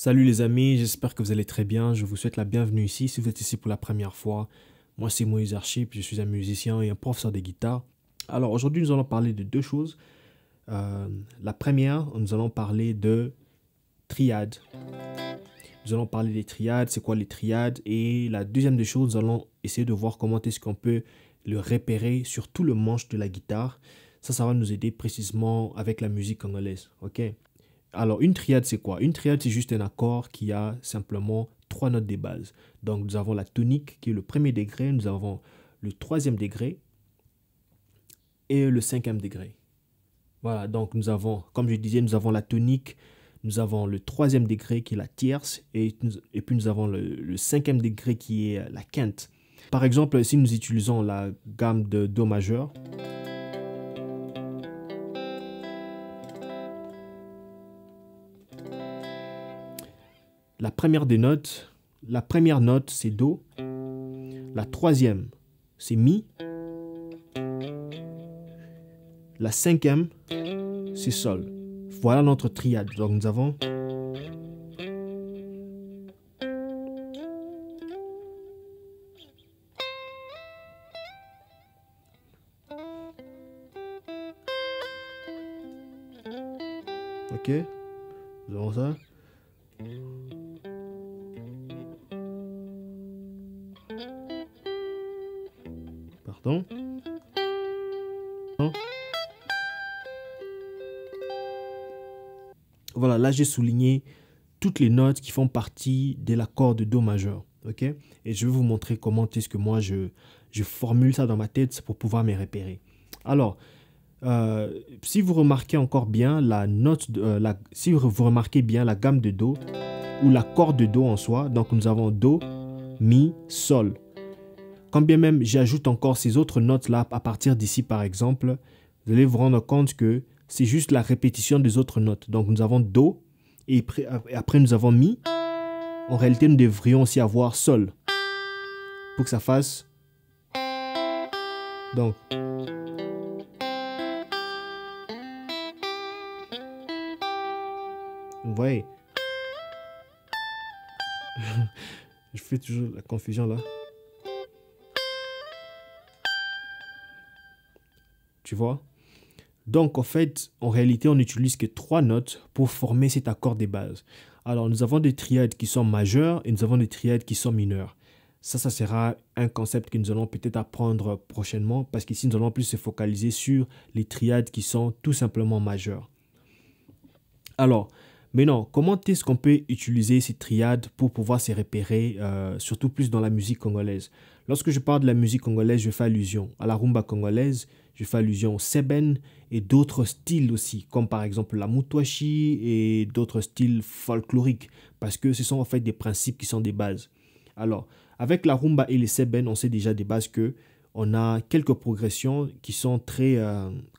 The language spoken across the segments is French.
Salut les amis, j'espère que vous allez très bien. Je vous souhaite la bienvenue ici. Si vous êtes ici pour la première fois, moi c'est Moïse Archip, je suis un musicien et un professeur de guitare. Alors aujourd'hui nous allons parler de deux choses. La première, nous allons parler de triades. Nous allons parler des triades, c'est quoi les triades. Et la deuxième des choses, nous allons essayer de voir comment est-ce qu'on peut le repérer sur tout le manche de la guitare. Ça va nous aider précisément avec la musique congolaise. Ok. Alors, une triade, c'est quoi? Une triade, c'est juste un accord qui a simplement trois notes de base. Donc, nous avons la tonique qui est le premier degré, nous avons le troisième degré et le cinquième degré. Voilà, donc nous avons, comme je disais, nous avons la tonique, nous avons le troisième degré qui est la tierce et puis nous avons le cinquième degré qui est la quinte. Par exemple, si nous utilisons la gamme de Do majeur, la première note c'est Do, la troisième c'est Mi, la cinquième c'est Sol. Voilà notre triade. Donc nous avons ok, nous avons ça. Pardon. Voilà, là j'ai souligné toutes les notes qui font partie de l'accord de Do majeur. Ok. Et je vais vous montrer comment est-ce que moi je formule ça dans ma tête pour pouvoir me repérer. Alors, si vous remarquez encore bien si vous remarquez bien la gamme de Do ou l'accord de Do en soi, donc nous avons Do, Mi, Sol. Quand bien même j'ajoute encore ces autres notes-là à partir d'ici par exemple, vous allez vous rendre compte que c'est juste la répétition des autres notes. Donc nous avons Do et après nous avons Mi. En réalité, nous devrions aussi avoir Sol pour que ça fasse. Donc. Vous voyez. Je fais toujours la confusion là. Tu vois? Donc, en fait, en réalité, on n'utilise que trois notes pour former cet accord de base. Alors, nous avons des triades qui sont majeures et nous avons des triades qui sont mineures. Ça sera un concept que nous allons peut-être apprendre prochainement parce qu'ici, nous allons plus se focaliser sur les triades qui sont tout simplement majeures. Alors, maintenant, comment est-ce qu'on peut utiliser ces triades pour pouvoir se repérer, surtout plus dans la musique congolaise? Lorsque je parle de la musique congolaise, je fais allusion à la rumba congolaise, je fais allusion au seben et d'autres styles aussi, comme par exemple la moutouachi et d'autres styles folkloriques, parce que ce sont en fait des principes qui sont des bases. Alors, avec la rumba et les seben, on sait déjà des bases que on a quelques progressions qui sont très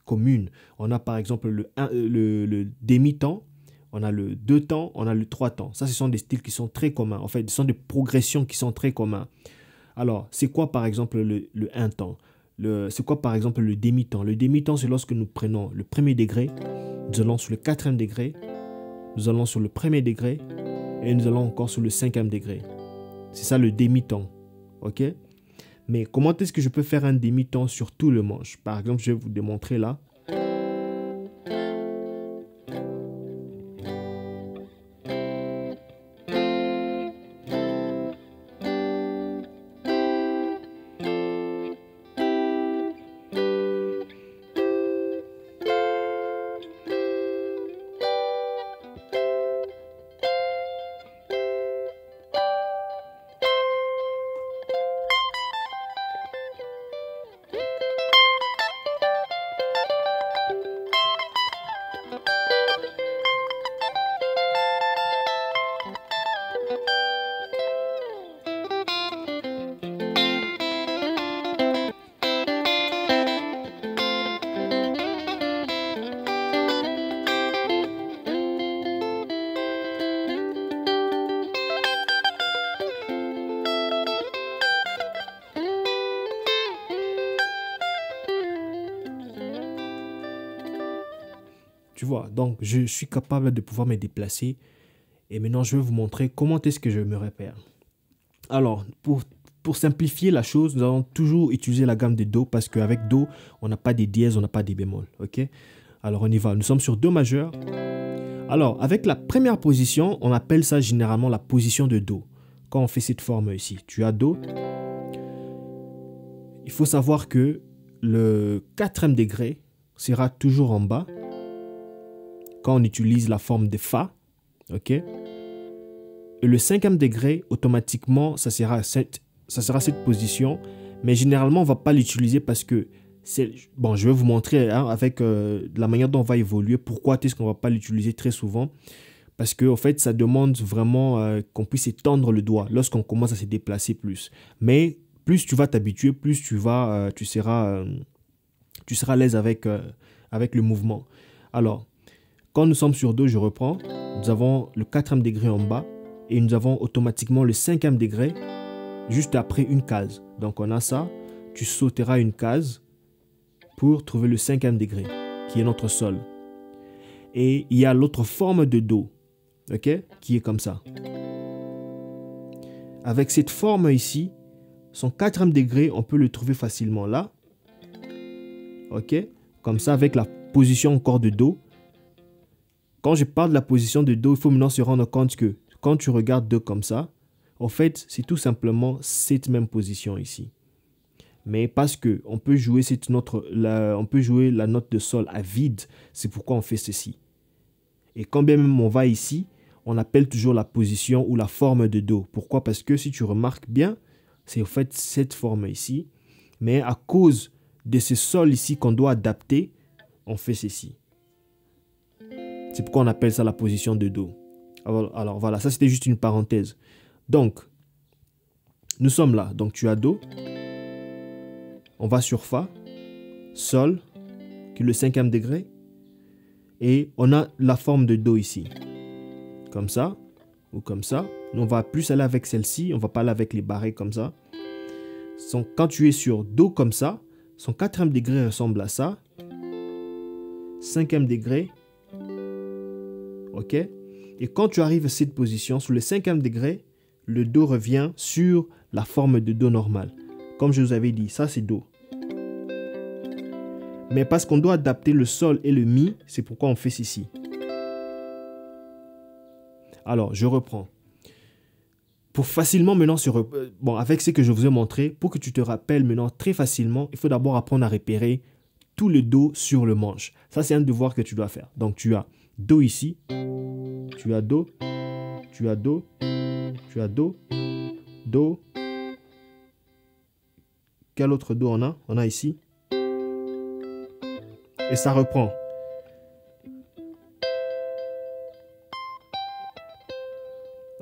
communes. On a par exemple le demi-temps, on a le 2 temps, on a le 3 temps. Ça, ce sont des styles qui sont très communs. En fait, ce sont des progressions qui sont très communs. Alors, c'est quoi par exemple le 1 temps? C'est quoi par exemple le demi-temps? Le demi-temps, c'est lorsque nous prenons le premier degré, nous allons sur le quatrième degré, nous allons sur le premier degré et nous allons encore sur le cinquième degré. C'est ça le demi-temps. Ok? Mais comment est-ce que je peux faire un demi-temps sur tout le manche? Par exemple, je vais vous démontrer là. Tu vois, donc je suis capable de pouvoir me déplacer Et maintenant, je vais vous montrer comment est-ce que je me repère. Alors, pour simplifier la chose, nous allons toujours utiliser la gamme de Do parce qu'avec Do, on n'a pas des dièses, on n'a pas des bémols. Ok? Alors, on y va. Nous sommes sur Do majeur. Alors, avec la première position, on appelle ça généralement la position de Do. Quand on fait cette forme ici, tu as Do. Il faut savoir que le quatrième degré sera toujours en bas quand on utilise la forme de Fa. Ok? Et le cinquième degré, automatiquement, ça sera cette position. Mais généralement, on ne va pas l'utiliser parce que bon, je vais vous montrer avec la manière dont on va évoluer pourquoi est-ce qu'on ne va pas l'utiliser très souvent. Parce que, en fait, ça demande vraiment qu'on puisse étendre le doigt lorsqu'on commence à se déplacer plus. Mais plus tu vas t'habituer, plus tu seras à l'aise avec le mouvement. Alors, quand nous sommes sur Do, je reprends. Nous avons le quatrième degré en bas et nous avons automatiquement le cinquième degré juste après une case. Donc, on a ça. Tu sauteras une case pour trouver le cinquième degré, qui est notre sol. Et il y a l'autre forme de Do, ok, qui est comme ça. Avec cette forme ici, son quatrième degré, on peut le trouver facilement là. Ok, comme ça, avec la position encore de Do. Quand je parle de la position de Do, il faut maintenant se rendre compte que quand tu regardes Do comme ça, en fait, c'est tout simplement cette même position ici. Mais parce qu'on peut jouer on peut jouer la note de sol à vide, c'est pourquoi on fait ceci. Et quand bien même on va ici, on appelle toujours la position ou la forme de Do. Pourquoi? Parce que si tu remarques bien, c'est en fait cette forme ici. Mais à cause de ce sol ici qu'on doit adapter, on fait ceci. C'est pourquoi on appelle ça la position de Do. Alors voilà, ça c'était juste une parenthèse. Donc, nous sommes là. Donc tu as Do. On va sur Fa, Sol, qui est le cinquième degré. Et on a la forme de Do ici. Comme ça, ou comme ça. On va plus aller avec celle-ci, on va pas aller avec les barrés comme ça. Quand tu es sur Do comme ça, son quatrième degré ressemble à ça. Cinquième degré. Ok? Et quand tu arrives à cette position, sur le cinquième degré, le Do revient sur la forme de Do normale. Comme je vous avais dit, ça c'est Do. Mais parce qu'on doit adapter le sol et le Mi, c'est pourquoi on fait ceci. Alors, je reprends. Pour facilement maintenant avec ce que je vous ai montré, pour que tu te rappelles maintenant très facilement, il faut d'abord apprendre à repérer tout le Do sur le manche. Ça, c'est un devoir que tu dois faire. Donc, tu as Do ici, tu as Do, tu as Do, tu as Do, Do. Quel autre Do on a? On a ici. Et ça reprend.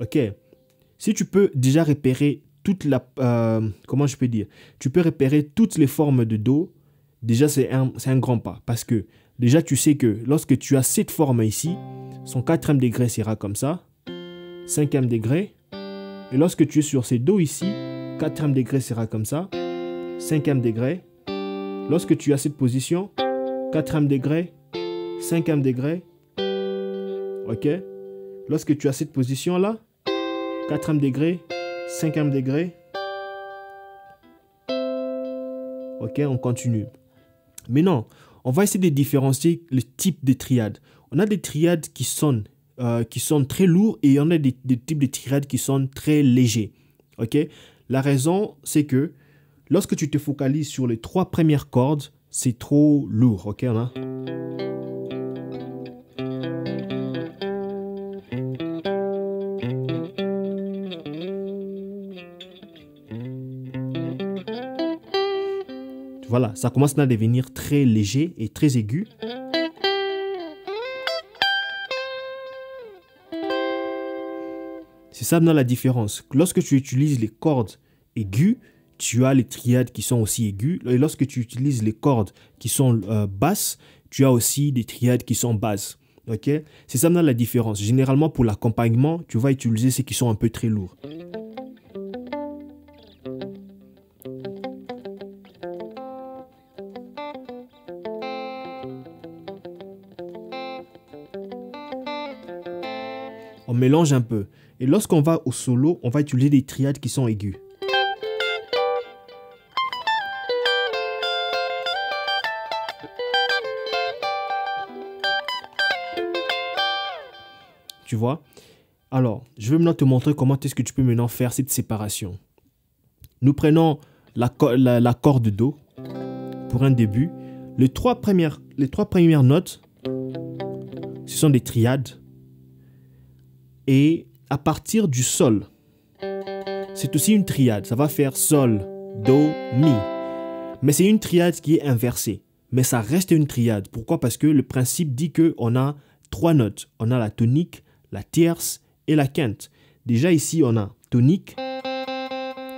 Ok. Si tu peux déjà repérer comment je peux dire? Tu peux repérer toutes les formes de Do. Déjà, c'est un grand pas. Parce que déjà, tu sais que lorsque tu as cette forme ici, son quatrième degré sera comme ça. Cinquième degré. Et lorsque tu es sur ces Do ici, quatrième degré sera comme ça. Cinquième degré. Lorsque tu as cette position, quatrième degré, cinquième degré. Ok? Lorsque tu as cette position-là, quatrième degré, cinquième degré. Ok, on continue. Maintenant, on va essayer de différencier le type de triades. On a des triades qui sont très lourds et on a des types de triades qui sont très légers. Ok? La raison, c'est que lorsque tu te focalises sur les trois premières cordes, c'est trop lourd. Ok, on a. Voilà, ça commence à devenir très léger et très aigu. C'est ça maintenant la différence. Lorsque tu utilises les cordes aiguës, tu as les triades qui sont aussi aiguës. Et lorsque tu utilises les cordes qui sont basses, tu as aussi des triades qui sont basses. Okay? C'est ça maintenant la différence. Généralement, pour l'accompagnement, tu vas utiliser ceux qui sont un peu très lourds. On mélange un peu. Et lorsqu'on va au solo, on va utiliser des triades qui sont aiguës. Tu vois? Alors, je vais maintenant te montrer comment est-ce que tu peux maintenant faire cette séparation. Nous prenons l'accord de Do pour un début. Les trois premières notes, ce sont des triades. Et à partir du Sol, c'est aussi une triade. Ça va faire Sol, Do, Mi. Mais c'est une triade qui est inversée. Mais ça reste une triade. Pourquoi? Parce que le principe dit qu'on a trois notes. On a la tonique, la tierce et la quinte. Déjà ici, on a tonique,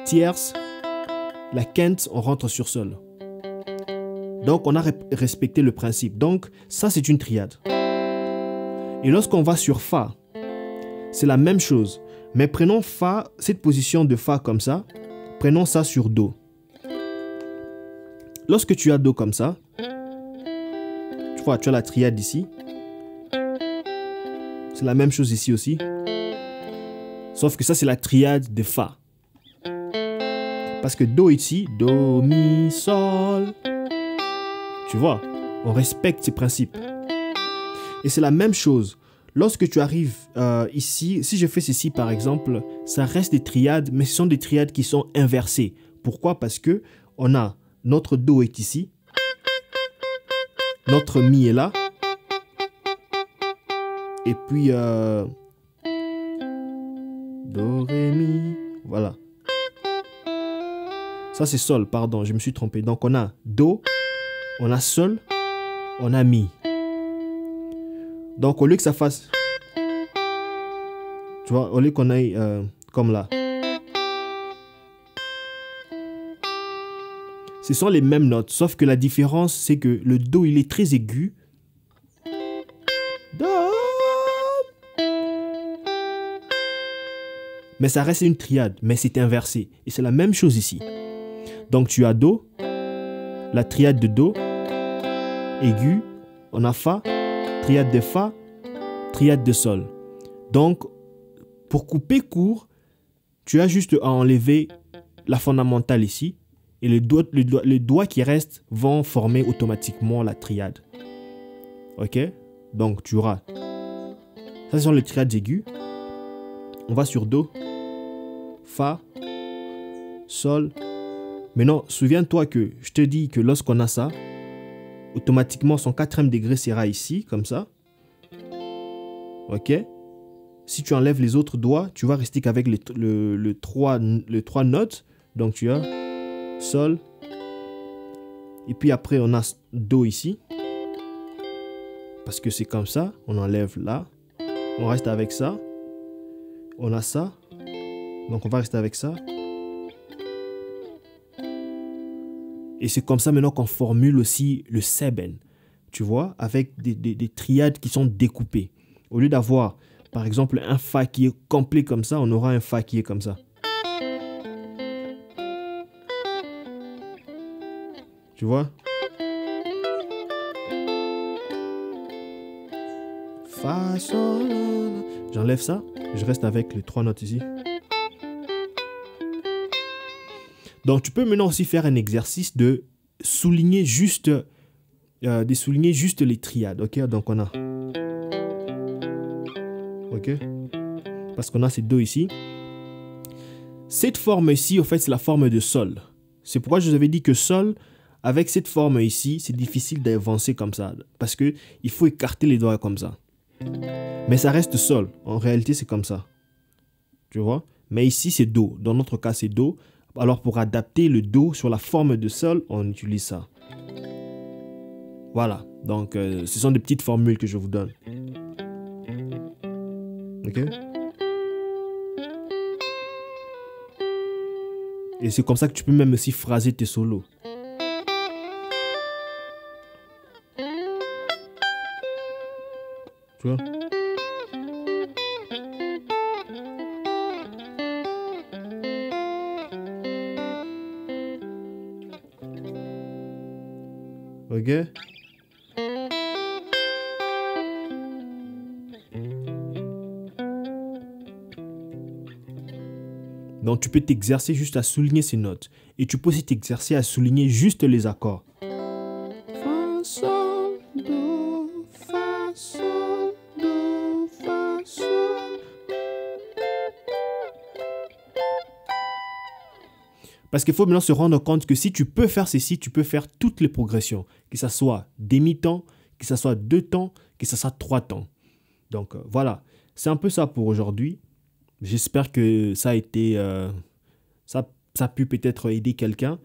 tierce, la quinte, on rentre sur Sol. Donc, on a respecté le principe. Donc, ça, c'est une triade. Et lorsqu'on va sur Fa, c'est la même chose. Mais prenons Fa, cette position de Fa comme ça, prenons ça sur Do. Lorsque tu as Do comme ça, tu vois, tu as la triade ici. C'est la même chose ici aussi. Sauf que ça, c'est la triade de Fa. Parce que Do ici, Do, Mi, Sol. Tu vois, on respecte ces principes. Et c'est la même chose. Lorsque tu arrives ici, si je fais ceci par exemple, ça reste des triades, mais ce sont des triades qui sont inversées. Pourquoi? Parce que on a notre Do est ici, notre Mi est là, et puis Do, Ré, Mi, voilà. Ça c'est Sol, pardon, je me suis trompé. Donc on a Do, on a Sol, on a Mi. Donc au lieu que ça fasse, tu vois, au lieu qu'on aille comme là, ce sont les mêmes notes, sauf que la différence c'est que le Do il est très aigu. Do. Mais ça reste une triade, mais c'est inversé. Et c'est la même chose ici. Donc tu as Do, la triade de Do, aigu, on a Fa, triade de Fa, triade de Sol. Donc, pour couper court, tu as juste à enlever la fondamentale ici et les doigts qui restent vont former automatiquement la triade. Ok? Donc, tu auras. Ça, ce sont les triades aiguës. On va sur Do, Fa, Sol. Maintenant, souviens-toi que je te dis que lorsqu'on a ça, automatiquement, son quatrième degré sera ici, comme ça. Ok? Si tu enlèves les autres doigts, tu vas rester qu'avec les trois notes. Donc, tu as Sol. Et puis après, on a Do ici. Parce que c'est comme ça. On enlève là. On reste avec ça. On a ça. Donc, on va rester avec ça. Et c'est comme ça maintenant qu'on formule aussi le seben. Tu vois, avec des triades qui sont découpées. Au lieu d'avoir, par exemple, un Fa qui est complet comme ça, on aura un Fa qui est comme ça. Tu vois? Fa, Sol. J'enlève ça. Je reste avec les trois notes ici. Donc, tu peux maintenant aussi faire un exercice de souligner juste, les triades. Ok? Donc, on a. Ok? Parce qu'on a ces Do ici. Cette forme ici, en fait, c'est la forme de Sol. C'est pourquoi je vous avais dit que Sol, avec cette forme ici, c'est difficile d'avancer comme ça. Parce que il faut écarter les doigts comme ça. Mais ça reste Sol. En réalité, c'est comme ça. Tu vois? Mais ici, c'est Do. Dans notre cas, c'est Do. Alors, pour adapter le Do sur la forme de Sol, on utilise ça. Voilà. Donc, ce sont des petites formules que je vous donne. Ok? Et c'est comme ça que tu peux même aussi phraser tes solos. Tu vois? Ok? Donc, tu peux t'exercer juste à souligner ces notes. Et tu peux aussi t'exercer à souligner juste les accords. Fa, sol, do, fa, sol, do, fa, sol. Parce qu'il faut maintenant se rendre compte que si tu peux faire ceci, tu peux faire toutes les progressions. Que ce soit demi-temps, que ce soit 2 temps, que ce soit 3 temps. Donc, voilà. C'est un peu ça pour aujourd'hui. J'espère que ça a été... ça a pu peut-être aider quelqu'un.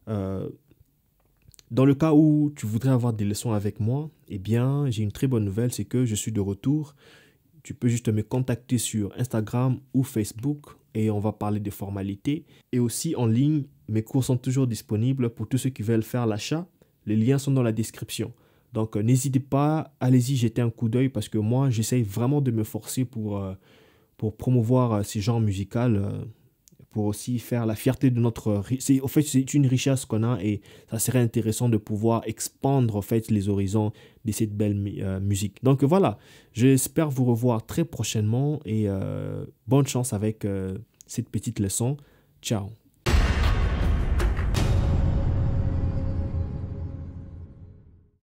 Dans le cas où tu voudrais avoir des leçons avec moi, eh bien, j'ai une très bonne nouvelle, c'est que je suis de retour. Tu peux juste me contacter sur Instagram ou Facebook et on va parler des formalités. Et aussi en ligne, mes cours sont toujours disponibles pour tous ceux qui veulent faire l'achat. Les liens sont dans la description. Donc, n'hésitez pas, allez-y jeter un coup d'œil parce que moi, j'essaye vraiment de me forcer pour promouvoir ces genres musicaux, pour aussi faire la fierté de notre... En fait, c'est une richesse qu'on a et ça serait intéressant de pouvoir expandre en fait, les horizons de cette belle musique. Donc voilà, j'espère vous revoir très prochainement et bonne chance avec cette petite leçon. Ciao.